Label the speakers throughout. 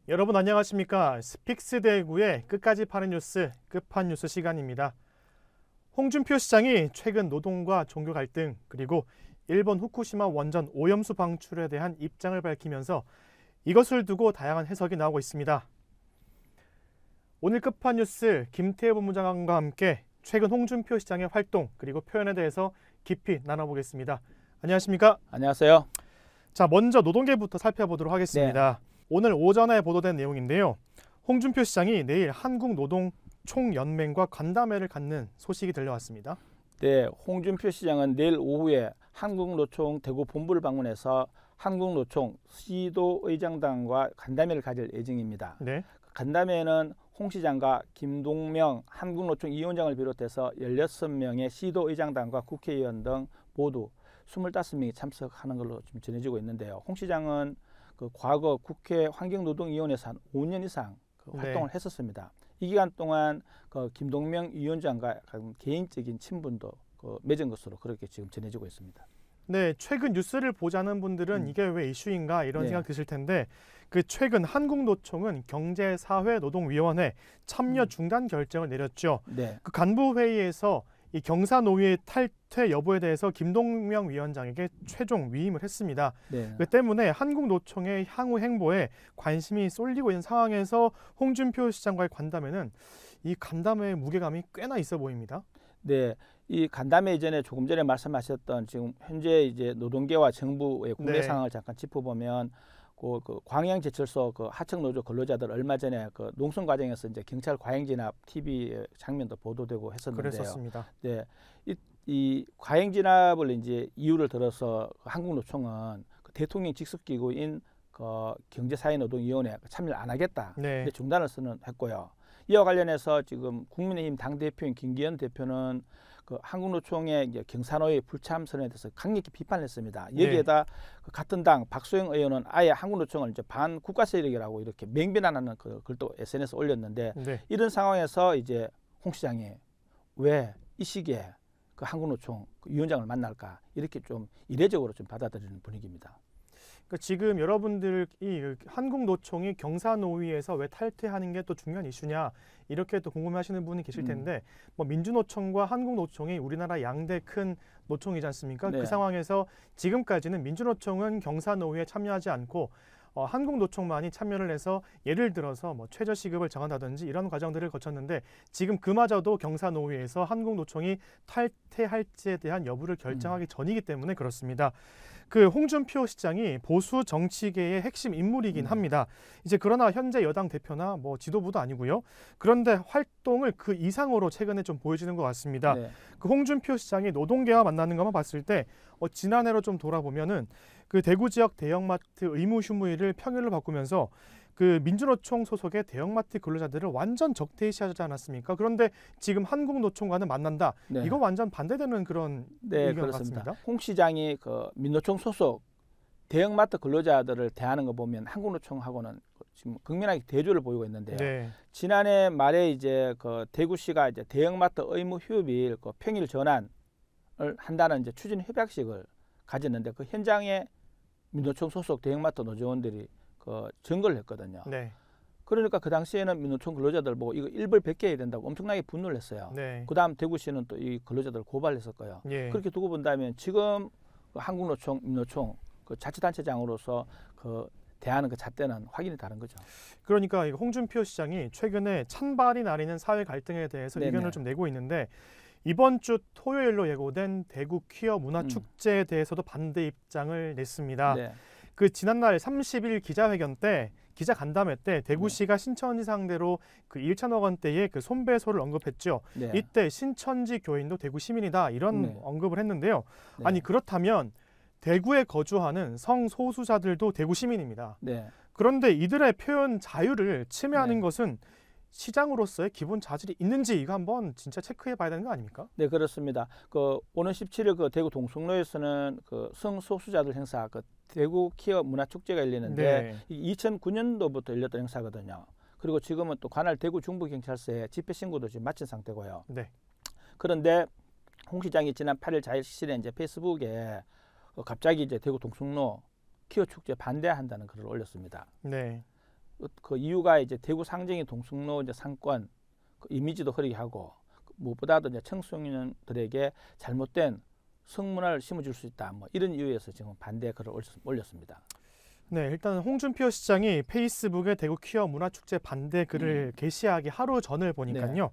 Speaker 1: 여러분 안녕하십니까? 스픽스 대구의 끝까지 파는 뉴스, 끝판뉴스 시간입니다. 홍준표 시장이 최근 노동과 종교 갈등 그리고 일본 후쿠시마 원전 오염수 방출에 대한 입장을 밝히면서 이것을 두고 다양한 해석이 나오고 있습니다. 오늘 끝판뉴스 김태우 본부장관과 함께 최근 홍준표 시장의 활동 그리고 표현에 대해서 깊이 나눠보겠습니다. 안녕하십니까?
Speaker 2: 안녕하세요.
Speaker 1: 자, 먼저 노동계부터 살펴보도록 하겠습니다. 오늘 오전에 보도된 내용인데요. 홍준표 시장이 내일 한국노동총연맹과 간담회를 갖는 소식이 들려왔습니다.
Speaker 2: 네, 홍준표 시장은 내일 오후에 한국노총 대구 본부를 방문해서 한국노총 시도의장단과 간담회를 가질 예정입니다.
Speaker 1: 네.
Speaker 2: 간담회에는 홍 시장과 김동명 한국노총 위원장을 비롯해서 16명의 시도의장단과 국회의원 등 모두 25명이 참석하는 걸로 지금 전해지고 있는데요. 홍 시장은 과거 국회 환경노동위원회에서 한 5년 이상 활동을 했었습니다. 이 기간 동안 김동명 위원장과 개인적인 친분도 맺은 것으로 그렇게 지금 전해지고 있습니다.
Speaker 1: 네, 최근 뉴스를 보자는 분들은 이게 왜 이슈인가 이런 생각 드실 텐데 최근 한국노총은 경제사회노동위원회 참여 중단 결정을 내렸죠. 그 간부 회의에서 이 경사노위의 탈퇴 여부에 대해서 김동명 위원장에게 최종 위임을 했습니다. 그 때문에 한국노총의 향후 행보에 관심이 쏠리고 있는 상황에서 홍준표 시장과의 간담회는 이 간담회의 무게감이 꽤나 있어 보입니다.
Speaker 2: 네, 이 간담회 이전에 조금 전에 말씀하셨던 지금 현재 이제 노동계와 정부의 국내 상황을 잠깐 짚어보면 그 광양제철소 하청 노조 근로자들 얼마 전에 농성 과정에서 이제 경찰 과잉 진압 TV 장면도 보도되고 했었는데요.
Speaker 1: 그랬었습니다.
Speaker 2: 네, 이 과잉 진압을 이제 이유를 들어서 한국노총은 대통령 직속 기구인 경제사회노동위원회 참여를 안 하겠다. 중단을 선언했고요. 이와 관련해서 지금 국민의힘 당 대표인 김기현 대표는 한국노총의 이제 경사노위 불참 선언에 대해서 강력히 비판을 했습니다. 여기에다 같은 당 박소영 의원은 아예 한국노총을 이제 반국가 세력이라고 이렇게 맹비난하는 글도 SNS에 올렸는데 이런 상황에서 이제 홍 시장이 왜 이 시기에 한국노총 위원장을 만날까 이렇게 좀 이례적으로 좀 받아들이는 분위기입니다.
Speaker 1: 지금 여러분들이 한국노총이 경사노위에서 왜 탈퇴하는 게 또 중요한 이슈냐 이렇게 또 궁금해하시는 분이 계실 텐데 민주노총과 한국노총이 우리나라 양대 큰 노총이지 않습니까? 그 상황에서 지금까지는 민주노총은 경사노위에 참여하지 않고 한국노총만이 참여를 해서 예를 들어서 최저시급을 정한다든지 이런 과정들을 거쳤는데 지금 그마저도 경사노위에서 한국노총이 탈퇴할지에 대한 여부를 결정하기 전이기 때문에 그렇습니다. 홍준표 시장이 보수 정치계의 핵심 인물이긴 합니다. 그러나 현재 여당 대표나 지도부도 아니고요. 그런데 활동을 그 이상으로 최근에 좀 보여지는 것 같습니다. 홍준표 시장이 노동계와 만나는 것만 봤을 때 지난해로 좀 돌아보면은 대구 지역 대형마트 의무 휴무일을 평일로 바꾸면서 민주노총 소속의 대형마트 근로자들을 완전 적대시하지 않았습니까? 그런데 지금 한국노총과는 만난다. 이거 완전 반대되는 그런 의견 같습니다.
Speaker 2: 홍 시장이 민노총 소속 대형마트 근로자들을 대하는 거 보면 한국노총하고는 지금 극명하게 대조를 보이고 있는데요. 지난해 말에 이제 대구시가 이제 대형마트 의무 휴업일 평일 전환을 한다는 이제 추진 협약식을 가졌는데 그 현장에 민노총 소속 대형마트 노조원들이 증거를 했거든요. 그러니까 그 당시에는 민노총 근로자들 보고 이거 일벌 100개 해야 된다고 엄청나게 분노를 했어요. 그다음 대구시는 또 이 근로자들 고발했었고요. 그렇게 두고 본다면 지금 한국노총, 민노총 자치단체장으로서 대하는 잣대는 확연히 다른 거죠.
Speaker 1: 그러니까 홍준표 시장이 최근에 찬발이 나뉘는 사회 갈등에 대해서 의견을 좀 내고 있는데 이번 주 토요일로 예고된 대구 퀴어 문화축제에 대해서도 반대 입장을 냈습니다. 지난날 30일 기자회견 때 기자간담회 때 대구시가 신천지 상대로 1천억 원대의 손배소를 언급했죠. 이때 신천지 교인도 대구 시민이다 이런 언급을 했는데요. 아니 그렇다면 대구에 거주하는 성소수자들도 대구 시민입니다. 그런데 이들의 표현 자유를 침해하는 것은 시장으로서의 기본 자질이 있는지 이거 한번 진짜 체크해 봐야 되는 거 아닙니까?
Speaker 2: 네, 그렇습니다. 오는 17일 대구 동성로에서는 성소수자들 행사 대구 퀴어 문화축제가 열리는데 2009년도부터 열렸던 행사거든요. 그리고 지금은 또 관할 대구 중부경찰서에 집회 신고도 지금 마친 상태고요. 그런데 홍 시장이 지난 8일 자일실에 이제 페이스북에 갑자기 이제 대구 동성로 퀴어 축제 반대한다는 글을 올렸습니다. 그 이유가 이제 대구 상정이 동성로 이제 상권 그 이미지도 흐리게 하고 무엇보다도 이제 청소년들에게 잘못된 성문화를 심어줄 수 있다. 뭐 이런 이유에서 지금 반대 글을 올렸습니다.
Speaker 1: 네, 일단 홍준표 시장이 페이스북에 대구 퀴어 문화축제 반대 글을 게시하기 하루 전을 보니까요.
Speaker 2: 네.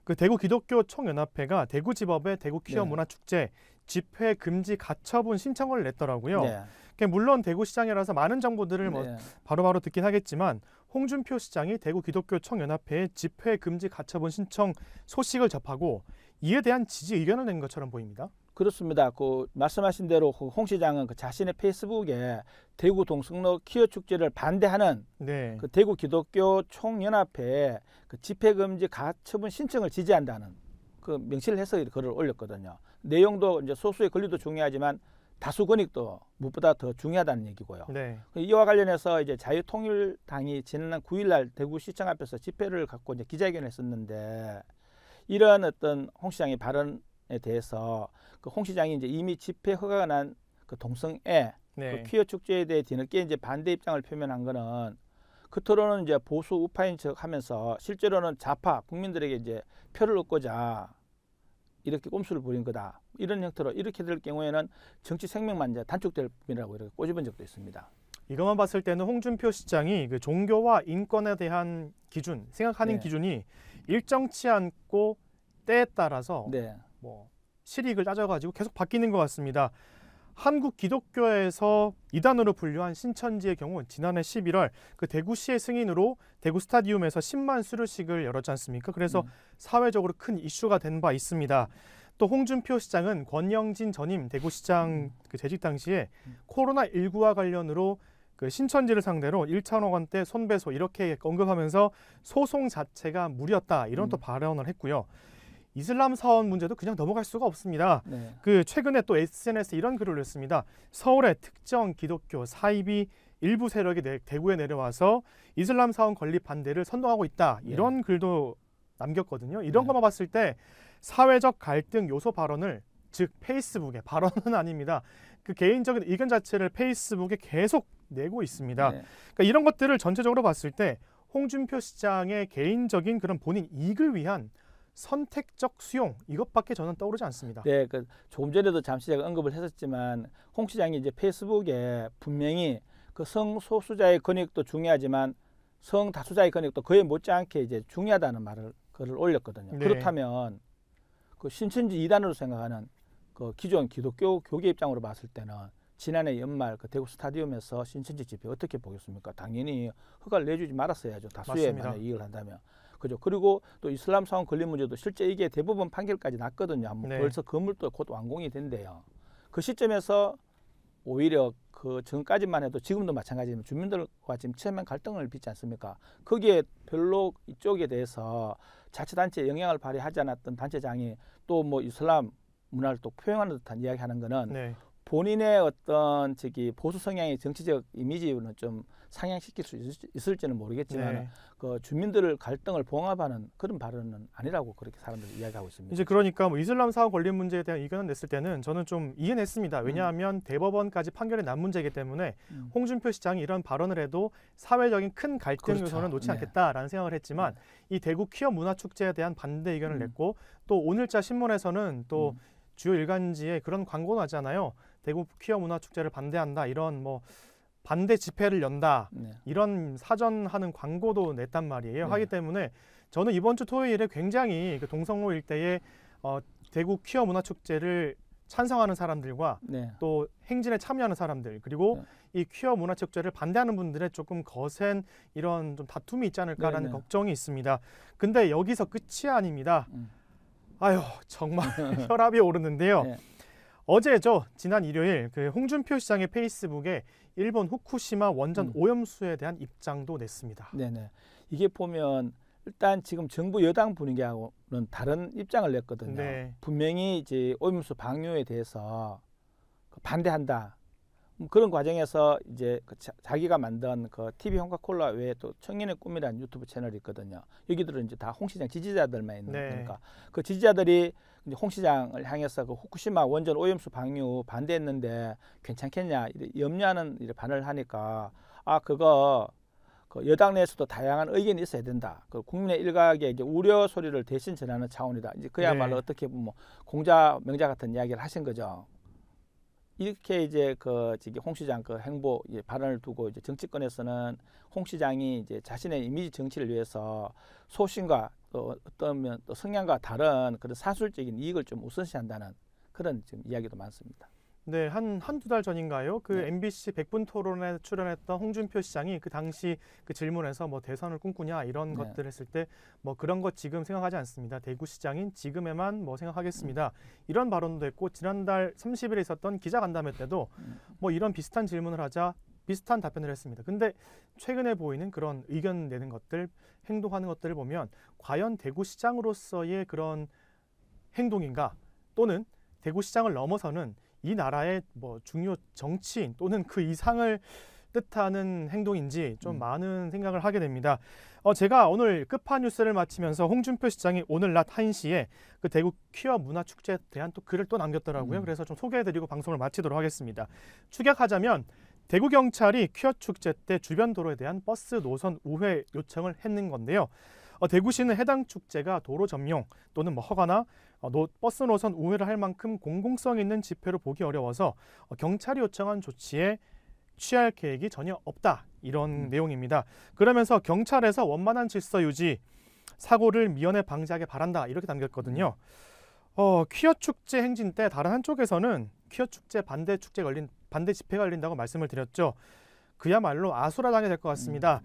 Speaker 1: 그 대구 기독교 총연합회가 대구지법에 대구 퀴어
Speaker 2: 네.
Speaker 1: 문화축제 집회 금지 가처분 신청을 냈더라고요.
Speaker 2: 네.
Speaker 1: 물론 대구시장이라서 많은 정보들을 뭐
Speaker 2: 네.
Speaker 1: 바로바로 듣긴 하겠지만 홍준표 시장이 대구 기독교 총연합회에 집회 금지 가처분 신청 소식을 접하고 이에 대한 지지 의견을 낸 것처럼 보입니다.
Speaker 2: 그렇습니다. 그 말씀하신 대로 홍 시장은 그 자신의 페이스북에 대구 동성로 퀴어 축제를 반대하는
Speaker 1: 네.
Speaker 2: 그 대구 기독교 총연합회에 그 집회 금지 가처분 신청을 지지한다는 그 명시를 해서 글을 올렸거든요. 내용도 이제 소수의 권리도 중요하지만 다수 권익도 무엇보다 더 중요하다는 얘기고요.
Speaker 1: 네.
Speaker 2: 이와 관련해서 이제 자유통일당이 지난 9일날 대구시청 앞에서 집회를 갖고 이제 기자회견을 했었는데 이러한 어떤 홍 시장의 발언에 대해서 그 홍 시장이 이제 이미 집회 허가가 난 그 동성애
Speaker 1: 네.
Speaker 2: 그 퀴어 축제에 대해 뒤늦게 이제 반대 입장을 표명한 거는 겉으로는 이제 보수 우파인 척하면서 실제로는 좌파 국민들에게 이제 표를 얻고자 이렇게 꼼수를 부린 거다. 이런 형태로 이렇게 될 경우에는 정치 생명만 이제 단축될 뿐이라고 이렇게 꼬집은 적도 있습니다.
Speaker 1: 이것만 봤을 때는 홍준표 시장이 그 종교와 인권에 대한 기준, 생각하는
Speaker 2: 네.
Speaker 1: 기준이 일정치 않고 때에 따라서
Speaker 2: 네.
Speaker 1: 뭐 실익을 따져가지고 계속 바뀌는 것 같습니다. 한국 기독교에서 이단으로 분류한 신천지의 경우 지난해 11월 그 대구시의 승인으로 대구 스타디움에서 10만 수료식을 열었지 않습니까? 그래서 사회적으로 큰 이슈가 된 바 있습니다. 또 홍준표 시장은 권영진 전임 대구시장 그 재직 당시에 코로나19와 관련으로 그 신천지를 상대로 1천억 원대 손배소 이렇게 언급하면서 소송 자체가 무리였다 이런 또 발언을 했고요. 이슬람 사원 문제도 그냥 넘어갈 수가 없습니다.
Speaker 2: 네.
Speaker 1: 그 최근에 또 SNS에 이런 글을 올렸습니다. 서울의 특정 기독교 사입이 일부 세력이 대구에 내려와서 이슬람 사원 건립 반대를 선동하고 있다. 이런 글도 남겼거든요. 이런
Speaker 2: 네.
Speaker 1: 것만 봤을 때 사회적 갈등 요소 발언을 즉 페이스북에 발언은 아닙니다. 그 개인적인 의견 자체를 페이스북에 계속 내고 있습니다.
Speaker 2: 네.
Speaker 1: 그러니까 이런 것들을 전체적으로 봤을 때 홍준표 시장의 개인적인 그런 본인 이익을 위한 선택적 수용 이것밖에 저는 떠오르지 않습니다.
Speaker 2: 네, 그 조금 전에도 잠시 제가 언급을 했었지만 홍 시장이 이제 페이스북에 분명히 그 성소수자의 권익도 중요하지만 성다수자의 권익도 그에 못지않게 이제 중요하다는 글을 올렸거든요.
Speaker 1: 네.
Speaker 2: 그렇다면 그 신천지 이단으로 생각하는 그 기존 기독교 교계 입장으로 봤을 때는 지난해 연말 그 대구 스타디움에서 신천지 집회 어떻게 보겠습니까? 당연히 허가를 내주지 말았어야죠. 다수의 만약 이익을 한다면. 그죠. 그리고 또 이슬람 사원 건립 문제도 실제 이게 대법원 판결까지 났거든요.
Speaker 1: 네.
Speaker 2: 벌써 건물도 곧 완공이 된대요. 그 시점에서 오히려 그 전까지만 해도 지금도 마찬가지지만 주민들과 지금 체면 갈등을 빚지 않습니까? 거기에 별로 이쪽에 대해서 자치단체에 영향을 발휘하지 않았던 단체장이 또 뭐 이슬람 문화를 또 표현하는 듯한 이야기하는 거는
Speaker 1: 네.
Speaker 2: 본인의 어떤 보수 성향의 정치적 이미지는 좀 상향시킬 수 있을지는 모르겠지만
Speaker 1: 네.
Speaker 2: 그 주민들을 갈등을 봉합하는 그런 발언은 아니라고 그렇게 사람들이 이야기하고 있습니다.
Speaker 1: 이제 그러니까 뭐 이슬람 사원 건립 문제에 대한 의견을 냈을 때는 저는 좀 이해냈습니다. 왜냐하면 대법원까지 판결이 난 문제이기 때문에 홍준표 시장이 이런 발언을 해도 사회적인 큰 갈등
Speaker 2: 그렇죠.
Speaker 1: 요소는 놓지
Speaker 2: 네.
Speaker 1: 않겠다라는 생각을 했지만 이 대구 퀴어 문화축제에 대한 반대 의견을 냈고 또 오늘자 신문에서는 또 주요 일간지에 그런 광고 나잖아요. 대구 퀴어 문화축제를 반대한다 이런 뭐 반대 집회를 연다
Speaker 2: 네.
Speaker 1: 이런 사전하는 광고도 냈단 말이에요.
Speaker 2: 네.
Speaker 1: 하기 때문에 저는 이번 주 토요일에 굉장히 그 동성로 일대에 대구 퀴어 문화축제를 찬성하는 사람들과
Speaker 2: 네.
Speaker 1: 또 행진에 참여하는 사람들 그리고 이 퀴어 문화축제를 반대하는 분들의 조금 거센 이런 좀 다툼이 있지 않을까라는 걱정이 있습니다. 근데 여기서 끝이 아닙니다. 아유 정말 혈압이 오르는데요.
Speaker 2: 네.
Speaker 1: 어제죠. 지난 일요일 그 홍준표 시장의 페이스북에 일본 후쿠시마 원전 오염수에 대한 입장도 냈습니다.
Speaker 2: 네네. 이게 보면 일단 지금 정부 여당 분위기하고는 다른 입장을 냈거든요.
Speaker 1: 네.
Speaker 2: 분명히 이제 오염수 방류에 대해서 반대한다. 그런 과정에서 이제 자기가 만든 그 TV 홍카콜라 외에 또 청년의 꿈이라는 유튜브 채널이 있거든요. 여기들은 이제 다 홍 시장 지지자들만 있는 거니까 그 지지자들이 이제 홍 시장을 향해서 그 후쿠시마 원전 오염수 방류 반대했는데 괜찮겠냐 염려하는 반응을 하니까 그거 그 여당 내에서도 다양한 의견이 있어야 된다. 그 국민의 일각의 이제 우려 소리를 대신 전하는 차원이다. 이제 그야말로
Speaker 1: 네.
Speaker 2: 어떻게 보면 뭐 공자 명자 같은 이야기를 하신 거죠. 이렇게 이제 그 저기 홍 시장 그 행보 발언을 두고 이제 정치권에서는 홍 시장이 이제 자신의 이미지 정치를 위해서 소신과 또 어떤 또 성향과 다른 그런 사술적인 이익을 좀 우선시한다는 그런 지금 이야기도 많습니다.
Speaker 1: 네, 한두 달 전인가요? 그
Speaker 2: 네.
Speaker 1: MBC 100분 토론에 출연했던 홍준표 시장이 그 당시 그 질문에서 뭐 대선을 꿈꾸냐 이런
Speaker 2: 네.
Speaker 1: 것들 했을 때 뭐 그런 것 지금 생각하지 않습니다. 대구시장인 지금에만 뭐 생각하겠습니다. 이런 발언도 했고 지난달 30일에 있었던 기자간담회 때도 뭐 이런 비슷한 질문을 하자 비슷한 답변을 했습니다. 근데 최근에 보이는 그런 의견 내는 것들, 행동하는 것들을 보면 과연 대구시장으로서의 그런 행동인가 또는 대구시장을 넘어서는 이 나라의 뭐 중요 정치인 또는 그 이상을 뜻하는 행동인지 좀 많은 생각을 하게 됩니다. 제가 오늘 끝판 뉴스를 마치면서 홍준표 시장이 오늘 낮 1시에 그 대구 퀴어 문화축제에 대한 또 글을 또 남겼더라고요. 그래서 좀 소개해드리고 방송을 마치도록 하겠습니다. 축약하자면 대구경찰이 퀴어 축제 때 주변 도로에 대한 버스 노선 우회 요청을 했는 건데요. 대구시는 해당 축제가 도로 점용 또는 뭐 허가나 버스 노선 우회를 할 만큼 공공성 있는 집회로 보기 어려워서 경찰이 요청한 조치에 취할 계획이 전혀 없다 이런 내용입니다. 그러면서 경찰에서 원만한 질서 유지, 사고를 미연에 방지하게 바란다 이렇게 남겼거든요. 퀴어 축제 행진 때 다른 한쪽에서는 퀴어 축제 반대 집회가 열린다고 말씀을 드렸죠. 그야말로 아수라장이 될 것 같습니다.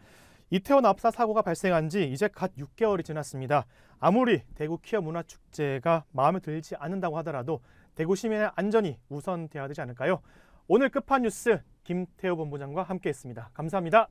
Speaker 1: 이태원 압사 사고가 발생한 지 이제 갓 6개월이 지났습니다. 아무리 대구 퀴어 문화축제가 마음에 들지 않는다고 하더라도 대구 시민의 안전이 우선돼야 되지 않을까요? 오늘 끝판 뉴스 김태호 본부장과 함께했습니다. 감사합니다.